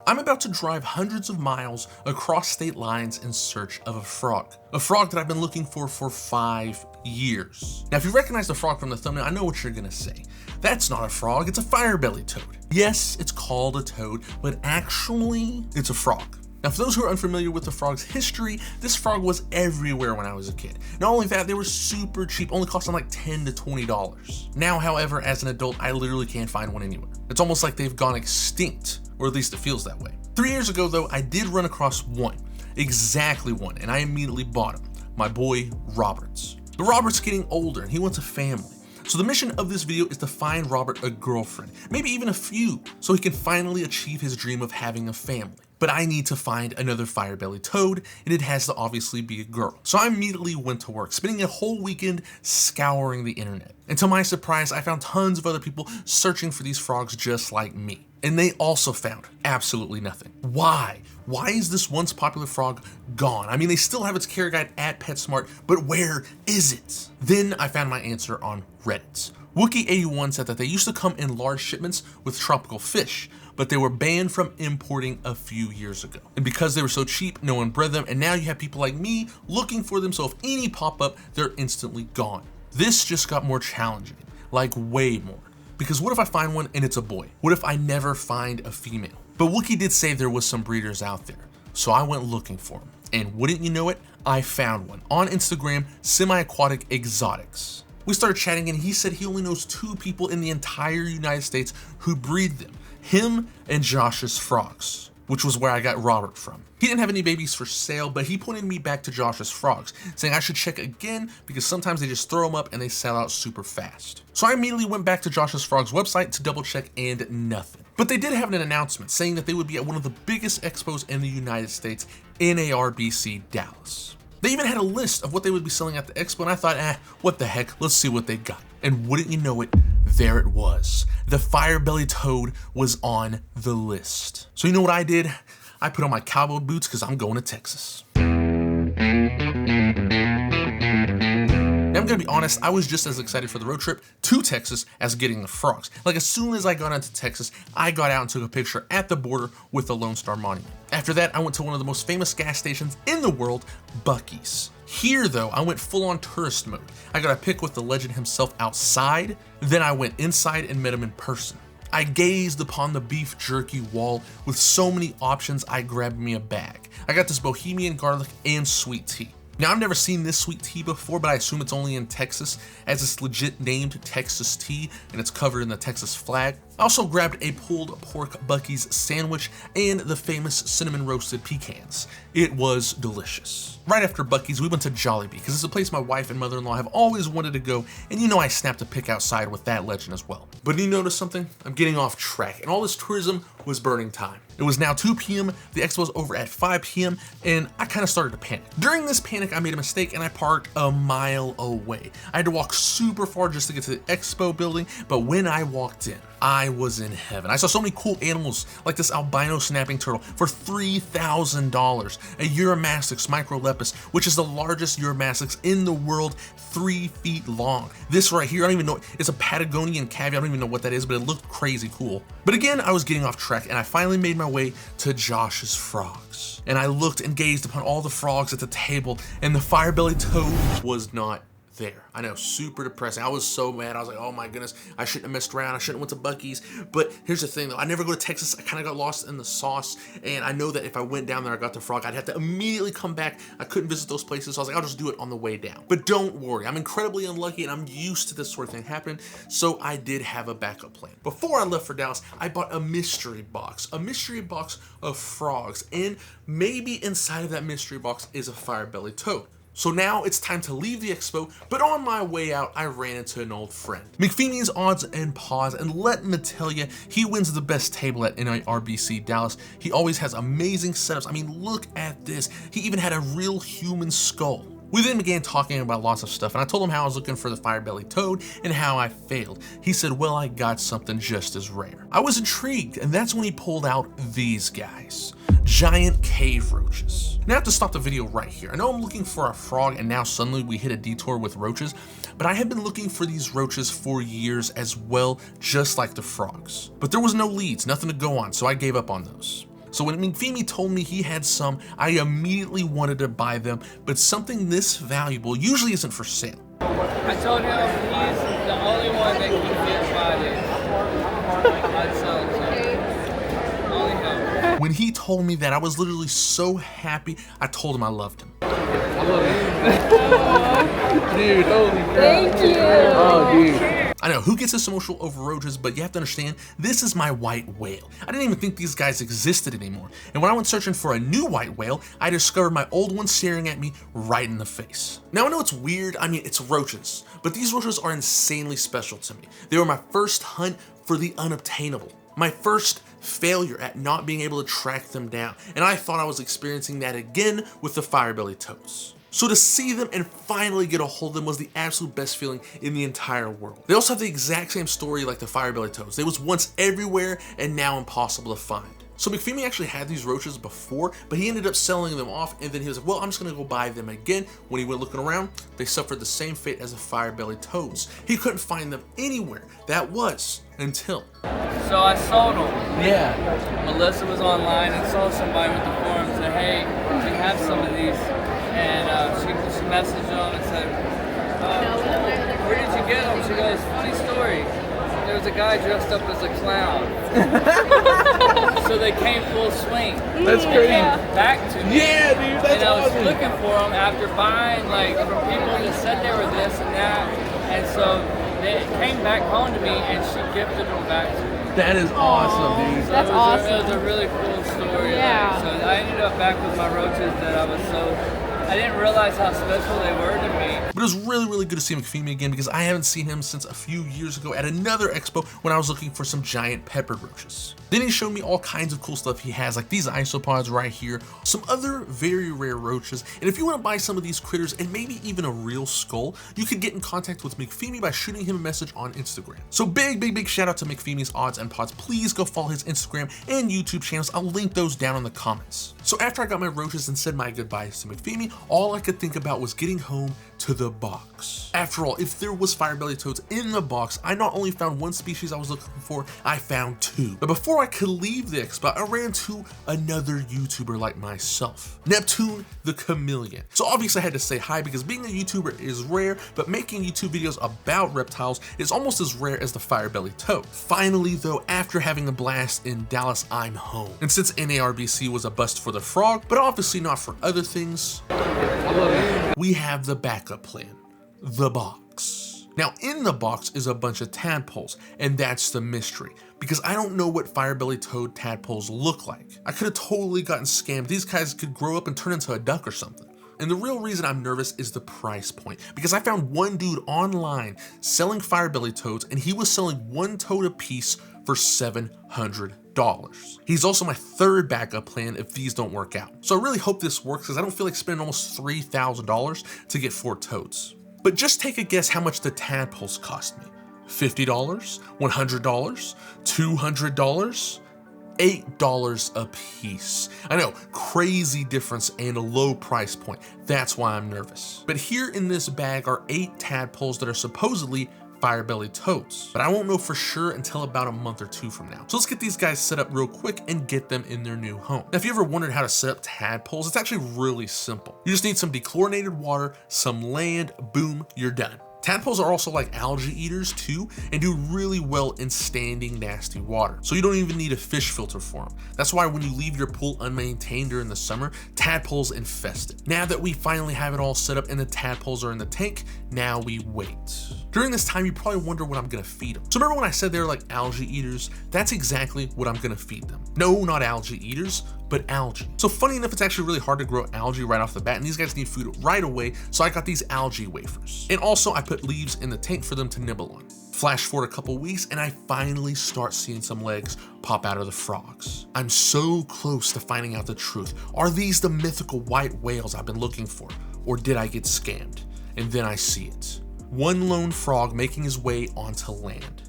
I'm about to drive hundreds of miles across state lines in search of a frog that I've been looking for 5 years. Now, if you recognize the frog from the thumbnail, I know what you're gonna say. That's not a frog, it's a fire-bellied toad. Yes, it's called a toad, but actually, it's a frog. Now, for those who are unfamiliar with the frog's history, this frog was everywhere when I was a kid. Not only that, they were super cheap, only costing like $10 to $20. Now, however, as an adult, I literally can't find one anywhere. It's almost like they've gone extinct, or at least it feels that way. 3 years ago, though, I did run across one, exactly one, and I immediately bought him. My boy, Robert's. But Robert's getting older, and he wants a family. So the mission of this video is to find Robert a girlfriend, maybe even a few, so he can finally achieve his dream of having a family. But I need to find another fire-bellied toad, and it has to obviously be a girl. So I immediately went to work, spending a whole weekend scouring the internet. And to my surprise, I found tons of other people searching for these frogs just like me. And they also found absolutely nothing. Why? Why is this once popular frog gone? I mean, they still have its care guide at PetSmart, but where is it? Then I found my answer on Reddit. Wookie81 said that they used to come in large shipments with tropical fish, but they were banned from importing a few years ago. And because they were so cheap, no one bred them, and now you have people like me looking for them, so if any pop up, they're instantly gone. This just got more challenging, like way more. Because what if I find one and it's a boy? What if I never find a female? But Wookie did say there was some breeders out there, so I went looking for them. And wouldn't you know it, I found one on Instagram, Semi-Aquatic Exotics. We started chatting and he said he only knows 2 people in the entire United States who breed them. Him and Josh's frogs, which was where I got Robert from. He didn't have any babies for sale, but he pointed me back to Josh's frogs, saying I should check again because sometimes they just throw them up and they sell out super fast. So I immediately went back to Josh's frogs website to double check and nothing. But they did have an announcement saying that they would be at one of the biggest expos in the United States, NARBC Dallas. They even had a list of what they would be selling at the expo, and I thought, what the heck, let's see what they got. And wouldn't you know it, there it was. The fire-bellied toad was on the list. So you know what I did? I put on my cowboy boots because I'm going to Texas. Now I'm gonna be honest, I was just as excited for the road trip to Texas as getting the frogs. Like as soon as I got into Texas, I got out and took a picture at the border with the Lone Star Monument. After that, I went to one of the most famous gas stations in the world, Buc-ee's. Here though, I went full on tourist mode. I got a pic with the legend himself outside, then I went inside and met him in person. I gazed upon the beef jerky wall with so many options I grabbed me a bag. I got this Bohemian garlic and sweet tea. Now, I've never seen this sweet tea before, but I assume it's only in Texas, as it's legit named Texas tea, and it's covered in the Texas flag. I also grabbed a pulled pork Buc-ee's sandwich and the famous cinnamon roasted pecans. It was delicious. Right after Buc-ee's, we went to Jollibee, because it's a place my wife and mother-in-law have always wanted to go, and you know I snapped a pic outside with that legend as well. But you notice something? I'm getting off track, and all this tourism was burning time. It was now 2 p.m., the expo was over at 5 p.m., and I kind of started to panic. During this panic, I made a mistake and I parked a mile away. I had to walk super far just to get to the expo building, but when I walked in, I was in heaven. I saw so many cool animals, like this albino snapping turtle for $3,000, a Eurymastix microlepis, which is the largest Eurymastix in the world, 3 feet long. This right here, I don't even know, it's a Patagonian caviar, I don't even know what that is, but it looked crazy cool. But again, I was getting off track and I finally made my way to Josh's frogs. And I looked and gazed upon all the frogs at the table, and the fire-bellied toad was not there. I know, super depressing. I was so mad. I was like, oh my goodness, I shouldn't have messed around. I shouldn't have went to Buc-ee's. But here's the thing though, I never go to Texas. I kind of got lost in the sauce, and I know that if I went down there, I got the frog, I'd have to immediately come back. I couldn't visit those places, so I was like, I'll just do it on the way down. But don't worry, I'm incredibly unlucky and I'm used to this sort of thing happening, so I did have a backup plan. Before I left for Dallas, I bought a mystery box of frogs, and maybe inside of that mystery box is a fire-bellied toad. So now it's time to leave the expo, but on my way out, I ran into an old friend. McPheeney's Odds and Paws, and let me tell you, he wins the best table at NARBC Dallas. He always has amazing setups. I mean, look at this. He even had a real human skull. We then began talking about lots of stuff, and I told him how I was looking for the fire-bellied toad and how I failed. He said, well, I got something just as rare. I was intrigued, and that's when he pulled out these guys. Giant cave roaches. Now I have to stop the video right here. I know I'm looking for a frog, and now suddenly we hit a detour with roaches, but I have been looking for these roaches for years as well, just like the frogs. But there was no leads, nothing to go on, so I gave up on those. So when McFeemy told me he had some, I immediately wanted to buy them, but something this valuable usually isn't for sale. I told him he's the only one that can get by this. I'd sell it to him. Only him. When he told me that, I was literally so happy. I told him I loved him. I love you. Dude, holy crap. Thank you. Oh, dude. I know, who gets this emotional over roaches, but you have to understand, this is my white whale. I didn't even think these guys existed anymore. And when I went searching for a new white whale, I discovered my old one staring at me right in the face. Now I know it's weird, I mean, it's roaches, but these roaches are insanely special to me. They were my first hunt for the unobtainable. My first failure at not being able to track them down. And I thought I was experiencing that again with the firebelly toads. So to see them and finally get a hold of them was the absolute best feeling in the entire world. They also have the exact same story like the firebelly toads. They was once everywhere and now impossible to find. So McFeemy actually had these roaches before, but he ended up selling them off, and then he was like, well, I'm just gonna go buy them again. When he went looking around, they suffered the same fate as the firebelly toads. He couldn't find them anywhere. That was until. So I sold them. Yeah. Melissa was online and saw somebody with the forum and said, hey, we have some of these. And she messaged them and said, where did you get them? She goes, funny story. There was a guy dressed up as a clown. So they came full swing. That's They crazy. came back to me. Yeah, dude, that's And I was awesome. looking for them after buying, like, from people that said they were this and that. And so they came back home to me and she gifted them back to me. That is awesome, dude. So That's it awesome. was a really cool story. Yeah. Like, so I ended up back with my roaches that I didn't realize how special they were to me. But it was really good to see McFeemy again because I haven't seen him since a few years ago at another expo when I was looking for some giant peppered roaches. Then he showed me all kinds of cool stuff he has, like these isopods right here, some other very rare roaches, and if you want to buy some of these critters and maybe even a real skull, you could get in contact with McFeemy by shooting him a message on Instagram. So big shout out to McFeemy's Odds and Pods. Please go follow his Instagram and YouTube channels. I'll link those down in the comments. So after I got my roaches and said my goodbyes to McFeemy, all I could think about was getting home to the box. After all, if there was firebelly toads in the box, I not only found one species I was looking for, I found two. But before I could leave the expo, I ran into another YouTuber like myself, Neptune the Chameleon. So obviously I had to say hi because being a YouTuber is rare, but making YouTube videos about reptiles is almost as rare as the firebelly toad. Finally though, after having a blast in Dallas, I'm home. And since NARBC was a bust for the frog, but obviously not for other things, we have the backup plan, the box. Now in the box is a bunch of tadpoles, and that's the mystery, because I don't know what firebelly toad tadpoles look like. I could have totally gotten scammed. These guys could grow up and turn into a duck or something. And the real reason I'm nervous is the price point, because I found one dude online selling firebelly toads, and he was selling one toad a piece for $700. He's also my third backup plan if these don't work out. So I really hope this works because I don't feel like spending almost $3,000 to get 4 toads. But just take a guess how much the tadpoles cost me. $50? $100? $200? $8 a piece. I know, crazy difference and a low price point. That's why I'm nervous. But here in this bag are 8 tadpoles that are supposedly firebelly toads, but I won't know for sure until about a month or 2 from now. So let's get these guys set up real quick and get them in their new home. Now, if you ever wondered how to set up tadpoles, it's actually really simple. You just need some dechlorinated water, some land, boom, you're done. Tadpoles are also like algae eaters too, and do really well in standing nasty water. So you don't even need a fish filter for them. That's why when you leave your pool unmaintained during the summer, tadpoles infest it. Now that we finally have it all set up and the tadpoles are in the tank, now we wait. During this time, you probably wonder what I'm gonna feed them. So remember when I said they're like algae eaters? That's exactly what I'm gonna feed them. No, not algae eaters, but algae. So funny enough, it's actually really hard to grow algae right off the bat, and these guys need food right away, so I got these algae wafers. And also I put leaves in the tank for them to nibble on. Flash forward a couple weeks and I finally start seeing some legs pop out of the frogs. I'm so close to finding out the truth. Are these the mythical white whales I've been looking for? Or did I get scammed? And then I see it. One lone frog making his way onto land.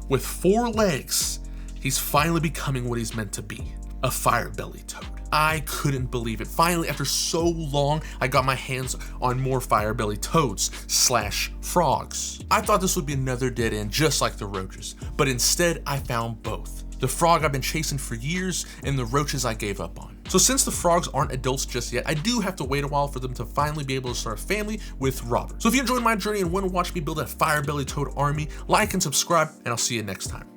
With 4 legs, he's finally becoming what he's meant to be, a firebelly toad. I couldn't believe it. Finally, after so long, I got my hands on more firebelly toads / frogs. I thought this would be another dead end just like the roaches, but instead I found both. the frog I've been chasing for years, and the roaches I gave up on. So since the frogs aren't adults just yet, I do have to wait a while for them to finally be able to start a family with Robert. So if you enjoyed my journey and want to watch me build a fire belly toad army, like and subscribe, and I'll see you next time.